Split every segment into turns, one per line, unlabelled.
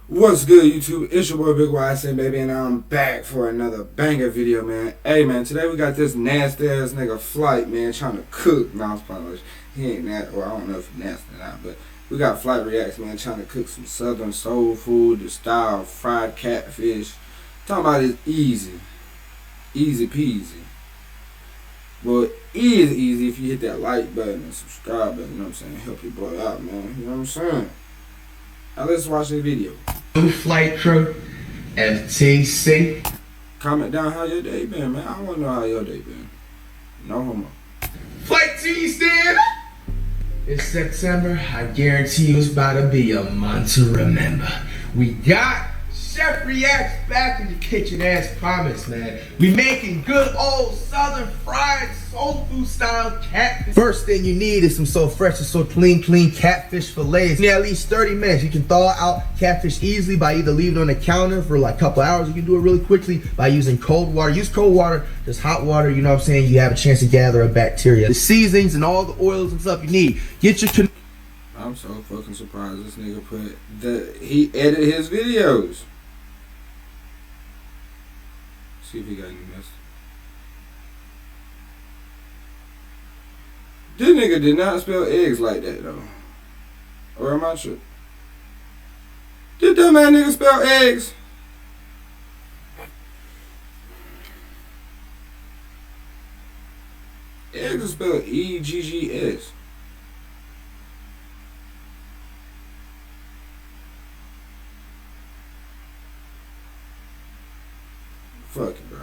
What's good, YouTube? It's your boy BIGYSNBABY, and I'm back for another banger video, man. Hey, man, today we got this nasty ass nigga Flight, man, trying to cook. Nah, I'm probably he ain't nasty. Well, I don't know if he's nasty or not, but we got Flight Reacts, man, trying to cook some Southern soul food, the style fried catfish. Talking about it's easy peasy. Well, it is easy if you hit that like button and subscribe button. You know what I'm saying? Help you boy out, man. You know what I'm saying? Now let's watch this video.
Flight crew, FTC.
Comment down how your day been, man. I wanna know how your day been. No homo.
Flight T stand. It's September. I guarantee you it's about to be a month to remember. We got Chef Reacts back in the kitchen as promised, man. We making good old Southern fried soul food style catfish. First thing you need is some so fresh and so clean catfish fillets. In at least 30 minutes. You can thaw out catfish easily by either leaving it on the counter for like a couple hours. You can do it really quickly by using cold water. Use cold water, just hot water, you know what I'm saying? You have a chance to gather a bacteria. The seasonings and all the oils and stuff you need. Get your
I'm so fucking surprised this nigga he edited his videos. See if he got any mess. This nigga did not spell eggs like that though. Or am I sure? Did that man nigga spell eggs? Eggs is spelled E-G-G-S. Fuck it, bro.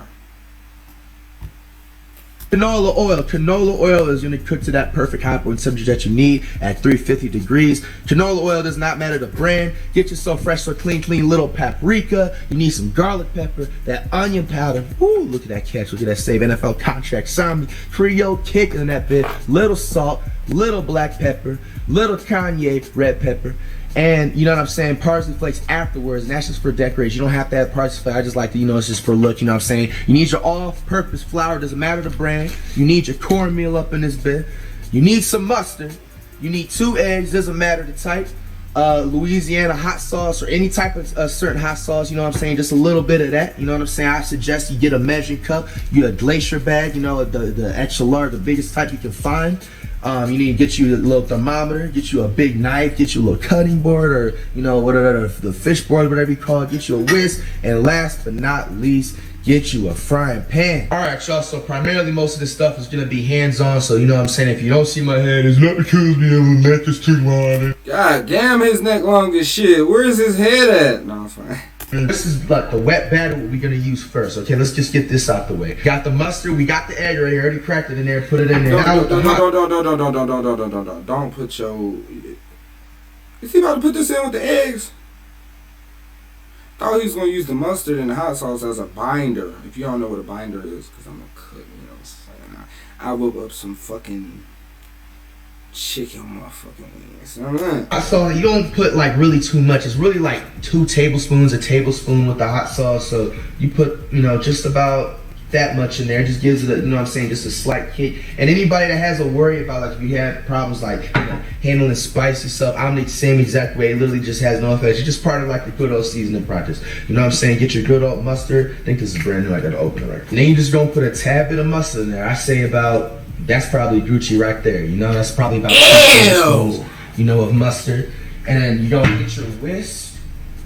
Canola oil. Canola oil is going to cook to that perfect hot point temperature that you need at 350 degrees. Canola oil does not matter the brand. Get yourself fresh, so clean little paprika. You need some garlic pepper, that onion powder. Ooh, look at that catch. Look at that save NFL contract. Zombie Creole kick in that bit. Little salt, little black pepper, little Kanye red pepper. And you know what I'm saying, parsley flakes afterwards, and that's just for decoration. You don't have to have parsley flakes. I just like to, you know, it's just for look, you know what I'm saying. You need your all-purpose flour, doesn't matter the brand. You need your cornmeal up in this bit. You need some mustard. You need 2 eggs, doesn't matter the type. Louisiana hot sauce or any type of certain hot sauce, you know what I'm saying, just a little bit of that, you know what I'm saying. I suggest you get a measuring cup, you get a glacier bag, you know, the extra large, the biggest type you can find. You need to get you a little thermometer, get you a big knife, get you a little cutting board, or you know, whatever the fish board, whatever you call it, get you a whisk, and last but not least, get you a frying pan. Alright y'all, so primarily most of this stuff is gonna be hands-on, so you know what I'm saying, if you don't see my head, it's not because my neck is too long.
God damn, his neck long as shit. Where's his head at? No, I'm fine.
This is like the wet batter what we're gonna use first. Okay, let's just get this out the way. Got the mustard, we got the egg right here, already cracked it in there, put it in there.
Don't put your... Is he about to put this in with the eggs? Thought he was gonna use the mustard and the hot sauce as a binder. If you don't know what a binder is, because I'm a cook, you know what I'm saying? I whip up some fucking chicken motherfucking wings. You know what I'm saying?
I saw you don't put like really too much. It's really like 2 tablespoons, a tablespoon with the hot sauce. So you put, you know, just about that much in there. It just gives it a, you know what I'm saying, just a slight kick. And anybody that has a worry about like if you have problems like, you know, handling spicy stuff, I'm the same exact way. It literally just has no effect. It's just part of like the good old seasoning process. You know what I'm saying? Get your good old mustard. I think this is brand new. I gotta open it right. And then you just gonna put a tad bit of mustard in there. I say about, that's probably Gucci right there. You know, that's probably about 2 tablespoons, you know, of mustard. And then you gonna get your whisk,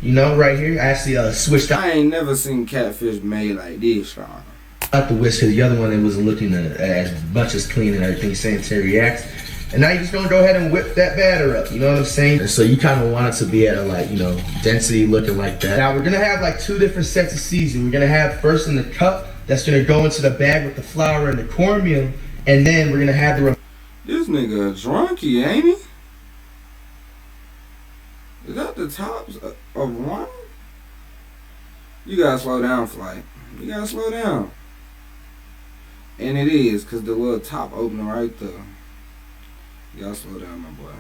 you know, right here. I actually switched out.
I ain't never seen catfish made like this, y'all.
Not the whisk, because the other one, it wasn't looking as much as clean and everything, sanitary reacts. And now you're just gonna go ahead and whip that batter up, you know what I'm saying? And so you kind of want it to be at a, like, you know, density looking like that. Now we're gonna have like 2 different sets of seasoning. We're gonna have first in the cup, that's gonna go into the bag with the flour and the cornmeal. And then we're gonna have the...
This nigga a drunkie, ain't he? Is that the tops of wine? You gotta slow down, Flight. You gotta slow down. And it is, cause the little top opening right there. You gotta slow down, my boy.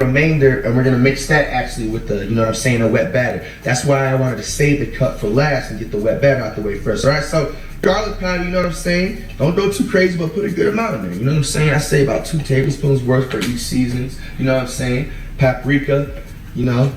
Remainder, and we're gonna mix that actually with the, you know what I'm saying, a wet batter. That's why I wanted to save the cup for last and get the wet batter out the way first. Alright, so garlic powder, you know what I'm saying? Don't go too crazy, but put a good amount in there. You know what I'm saying? I say about 2 tablespoons worth for each seasonings. You know what I'm saying? Paprika, you know.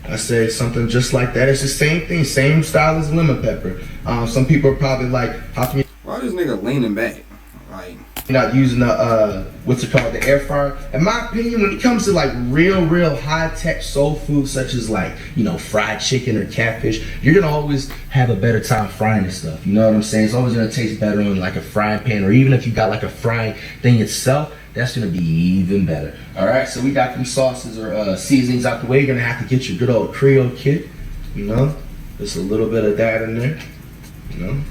I say something just like that. It's the same thing, same style as lemon pepper. Some people are probably like, how come
why this nigga leaning back? Like,
you're not using the what's it called, the air fryer? In my opinion, when it comes to like real high-tech soul food such as like, you know, fried chicken or catfish, you're gonna always have a better time frying this stuff. You know what I'm saying? It's always gonna taste better on like a frying pan, or even if you got like a frying thing itself, that's gonna be even better. All right, so we got them sauces or seasonings out the way. You're gonna have to get your good old Creole kit, you know, just a little bit of that in there, you know.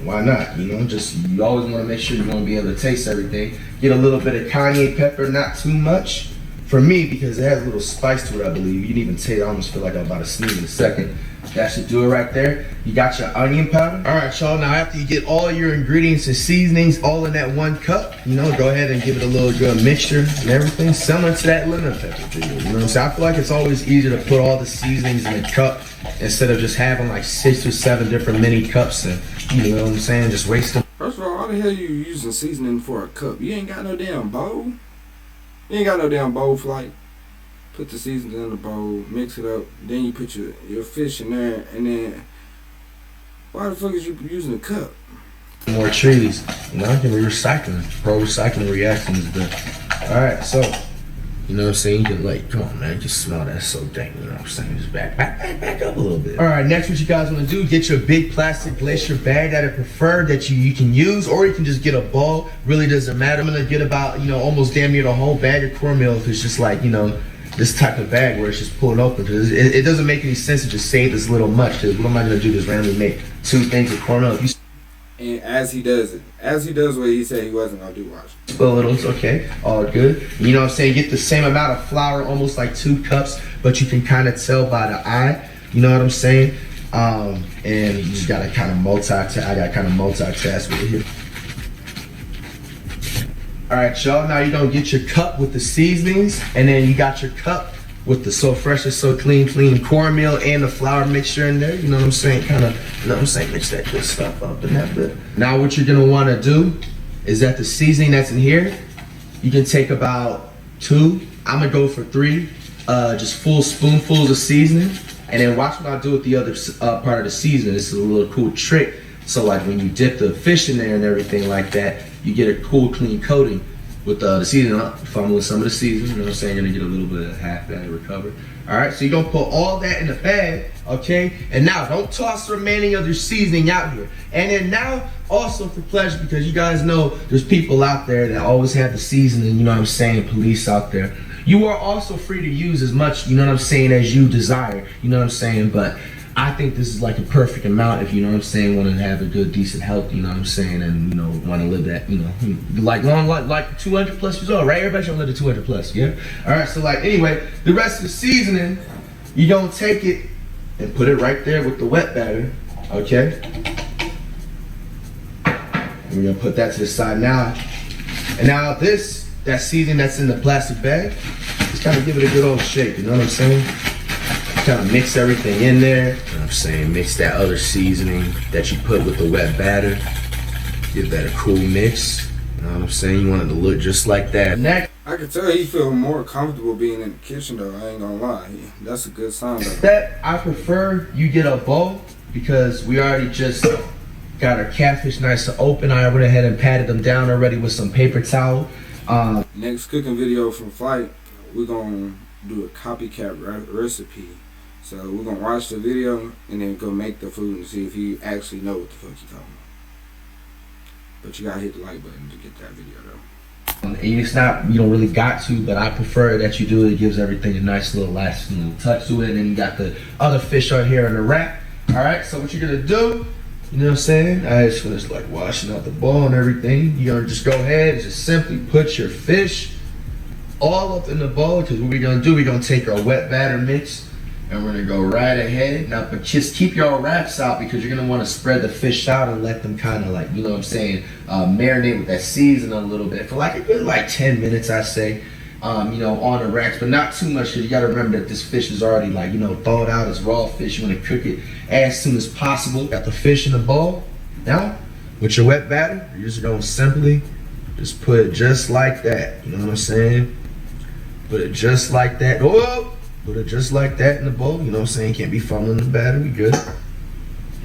Why not? You know, just you always want to make sure you're going to be able to taste everything. Get a little bit of cayenne pepper, not too much for me because it has a little spice to it, I believe. You can even taste. I almost feel like I'm about to sneeze in a second. That should do it right there. You got your onion powder. All right, y'all. Now after you get all your ingredients and seasonings all in that 1 cup, you know, go ahead and give it a little good mixture and everything, similar to that lemon pepper video. You know what I'm saying? I feel like it's always easier to put all the seasonings in a cup instead of just having like 6 or 7 different mini cups and, you know what I'm saying, just wasting.
First of all, how the hell you using seasoning for a cup? You ain't got no damn bowl. You ain't got no damn bowl, Flight. Put the seasoning in the bowl, mix it up, then you put your fish in there, and then why the fuck is you using a cup?
More trees, you know, can be recycling. Pro-recycling reaction is good. All right, so, you know what I'm saying? You can like, come on, man, you can smell that so dang, you know what I'm saying? Just back up a little bit. All right, next what you guys want to do, get your big plastic glacier bag that I prefer that you can use, or you can just get a bowl. Really doesn't matter. I'm gonna get about, you know, almost damn near the whole bag of cornmeal if it's just like, you know, this type of bag where it's just pulled open, because it doesn't make any sense to just save this little much, because what am I going to do, just randomly make 2 things of cornmeal? If you
and as he does what he said he wasn't going to do, watch.
Spill a little, it's okay, all good. You know what I'm saying, get the same amount of flour, almost like 2 cups, but you can kind of tell by the eye, you know what I'm saying? And you just got to kind of multitask, I got to kind of multitask with it here. All right, y'all, now you're gonna get your cup with the seasonings, and then you got your cup with the So Fresh and So Clean cornmeal and the flour mixture in there. You know what I'm saying? Kind of, you know what I'm saying? Mix that good stuff up in that bit. Now what you're gonna wanna do is that the seasoning that's in here, you can take about 2, I'm gonna go for 3, just full spoonfuls of seasoning, and then watch what I do with the other part of the seasoning. This is a little cool trick. So like when you dip the fish in there and everything like that, you get a cool, clean coating with the seasoning. Fumbling with some of the seasoning, you know what I'm saying? You're gonna get a little bit of half that recovered. All right, so you're gonna put all that in the bag, okay? And now don't toss the remaining of your seasoning out here. And then now, also for pleasure, because you guys know there's people out there that always have the seasoning, you know what I'm saying, police out there. You are also free to use as much, you know what I'm saying, as you desire, you know what I'm saying? But I think this is like a perfect amount if, you know what I'm saying, want to have a good, decent health, you know what I'm saying, and, you know, want to live that, you know, like long, like 200 plus years old, right? Everybody should live to 200 plus, yeah? All right, so like, anyway, the rest of the seasoning, you're going to take it and put it right there with the wet batter, okay? And we're going to put that to the side now. And now that seasoning that's in the plastic bag, just kind of give it a good old shake, you know what I'm saying? Kind of mix everything in there. You know what I'm saying? Mix that other seasoning that you put with the wet batter. Give that a cool mix. You know what I'm saying? You want it to look just like that. Next,
I can tell he feel more comfortable being in the kitchen though, I ain't gonna lie. That's a good sign though.
That I prefer you get a bowl, because we already just got our catfish nice and open. I went ahead and patted them down already with some paper towel.
Next cooking video from Flight, we're gonna do a copycat recipe. So we're gonna watch the video and then go make the food and see if you actually know what the fuck you're talking about. But you gotta hit the like button to get that video though.
And it's not, you don't really got to, but I prefer that you do it. It gives everything a nice little lasting little touch to it. And then you got the other fish right here in the wrap. All right, so what you're gonna do, you know what I'm saying? I just finished like washing out the bowl and everything. You're gonna just go ahead and just simply put your fish all up in the bowl, because what we're gonna do, we're gonna take our wet batter mix and we're gonna go right ahead. Now, but just keep your wraps out, because you're gonna wanna spread the fish out and let them kind of like, you know what I'm saying, marinate with that seasoning a little bit for like a good like 10 minutes, I say, you know, on the racks, but not too much, because you gotta remember that this fish is already like, you know, thawed out as raw fish. You wanna cook it as soon as possible. Got the fish in the bowl. Now, with your wet batter, you're just gonna simply just put it just like that, you know what I'm saying? Put it just like that. Oh, Put it just like that in the bowl. You know what I'm saying? Can't be fumbling the batter. We good. All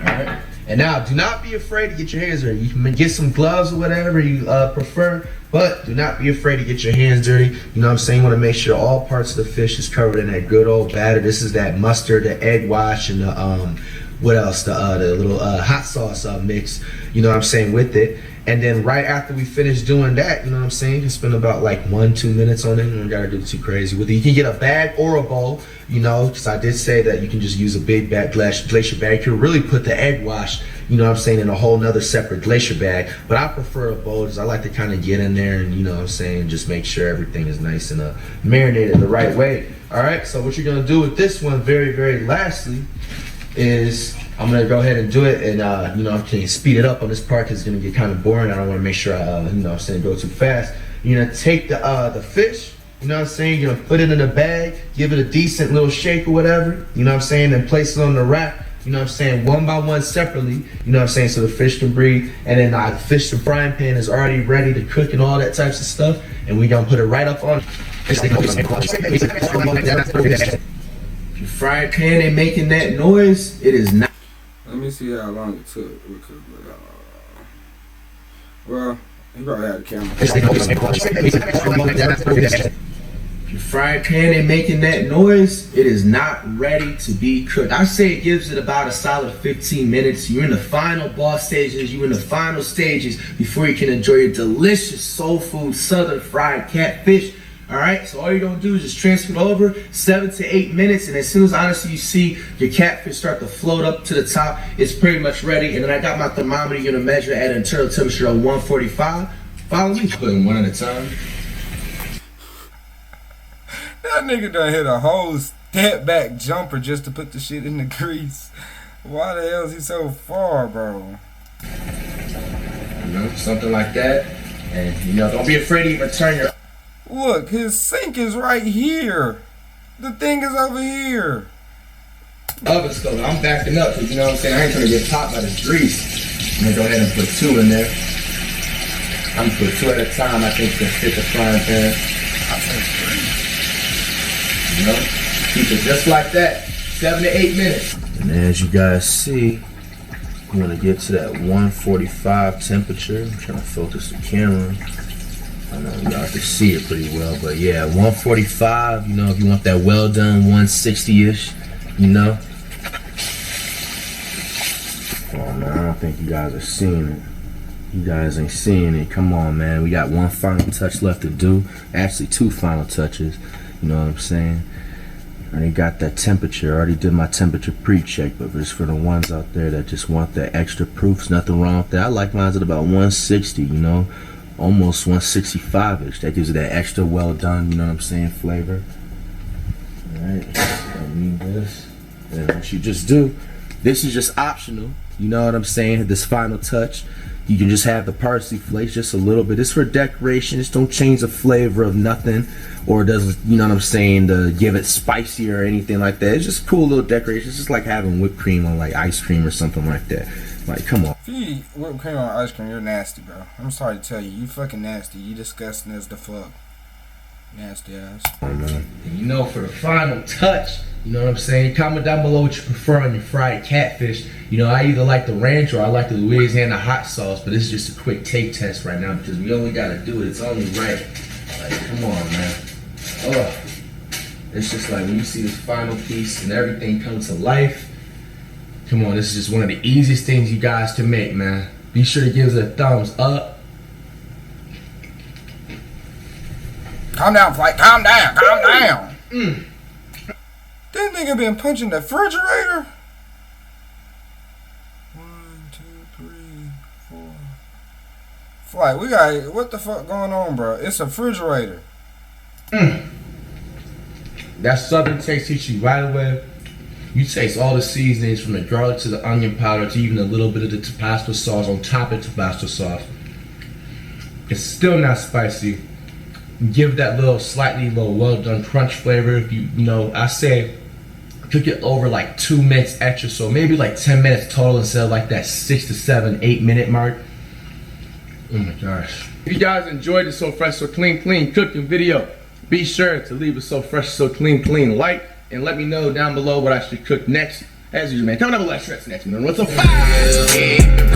right. And now, do not be afraid to get your hands dirty. You can get some gloves or whatever you prefer, but do not be afraid to get your hands dirty. You know what I'm saying? You want to make sure all parts of the fish is covered in that good old batter. This is that mustard, the egg wash, and the what else? The little hot sauce mix. You know what I'm saying, with it. And then right after we finish doing that, you know what I'm saying, you can spend about like 1-2 minutes on it. You don't gotta do it too crazy with it. You can get a bag or a bowl, you know, because I did say that you can just use a big bag, glacier bag. You can really put the egg wash, you know what I'm saying, in a whole nother separate glacier bag. But I prefer a bowl because I like to kind of get in there and, you know what I'm saying, just make sure everything is nice and marinated the right way. All right, so what you're gonna do with this one, very, very lastly, is I'm gonna go ahead and do it, and you know, I can speed it up on this part because it's gonna get kind of boring. I don't want to make sure I, you know what I'm saying, go too fast. You're gonna take the fish, you know what I'm saying, you're gonna put it in a bag, give it a decent little shake or whatever, you know what I'm saying, then place it on the rack, you know what I'm saying, one by one separately, you know what I'm saying, so the fish can breathe. And then the fish and frying pan is already ready to cook and all that types of stuff, and we're gonna put it right up on. If your frying pan ain't making that noise, it is not.
Let me see how long it took. Well, he probably had a camera.
If your frying pan ain't making that noise, it is not ready to be cooked. I say it gives it about a solid 15 minutes. You're in the final boss stages. You're in the final stages before you can enjoy your delicious soul food southern fried catfish. All right, so all you're gonna do is just transfer it over 7 to 8 minutes, and as soon as honestly you see your catfish start to float up to the top, it's pretty much ready. And then I got my thermometer. You're gonna measure it at an internal temperature of 145. Follow me. Put them one at a time.
That nigga done hit a whole step back jumper just to put the shit in the grease. Why the hell is he so far, bro?
You know, something like that. And you know, don't be afraid to even turn your.
Look, his sink is right here. The thing is over here.
Oven stove. I'm backing up because, you know what I'm saying, I ain't gonna get popped by the grease. I'm gonna go ahead and put 2 in there. I'm gonna put 2 at a time. I think to fit the frying pan.
I think 3.
You know, keep it just like that. 7 to 8 minutes. And as you guys see, you want to get to that 145 temperature. I'm trying to focus the camera. I know y'all can see it pretty well, but yeah, 145, you know, if you want that well done 160-ish, you know. Oh man, I don't think you guys are seeing it. You guys ain't seeing it. Come on, man. We got one final touch left to do. Actually, 2 final touches. You know what I'm saying? I already got that temperature. I already did my temperature pre-check, but just for the ones out there that just want that extra proofs, nothing wrong with that. I like mine at about 160, you know. Almost 165-ish. That gives it that extra well done, you know what I'm saying, flavor. Alright, I need this. And what you just do, this is just optional, you know what I'm saying, this final touch. You can just have the parsley flakes, just a little bit. It's for decoration. Just don't change the flavor of nothing, or doesn't, you know what I'm saying, to give it spicy or anything like that. It's just cool little decoration. It's just like having whipped cream on like ice cream or something like that. Like, come on.
If you eat whipped cream on ice cream, you're nasty, bro. I'm sorry to tell you. You fucking nasty. You disgusting as the fuck. Nasty ass.
Oh, man. And you know, for the final touch, you know what I'm saying? Comment down below what you prefer on your fried catfish. You know, I either like the ranch or I like the Louisiana hot sauce, but this is just a quick taste test right now because we only got to do it. It's only right. Like, come on, man. Oh, it's just like when you see this final piece and everything come to life. Come on, this is just one of the easiest things you guys can make, man. Be sure to give us a thumbs up.
Calm down, flight. Calm down. Calm down. This nigga been punching the refrigerator. 1, 2, 3, 4. Flight, we got, what the fuck going on, bro? It's a refrigerator.
That southern taste hits you right away. You taste all the seasonings from the garlic to the onion powder to even a little bit of the Tabasco sauce on top of Tabasco sauce. It's still not spicy. Give that little slightly well done crunch flavor. If you know, I say cook it over like 2 minutes extra, so maybe like 10 minutes total instead of like that 6 to 7, 8 minute mark. Oh my gosh. If you guys enjoyed the So Fresh So Clean cooking video, be sure to leave a So Fresh So Clean like and let me know down below what I should cook next. As usual, man. Tell me down below what I should next, man. What's up?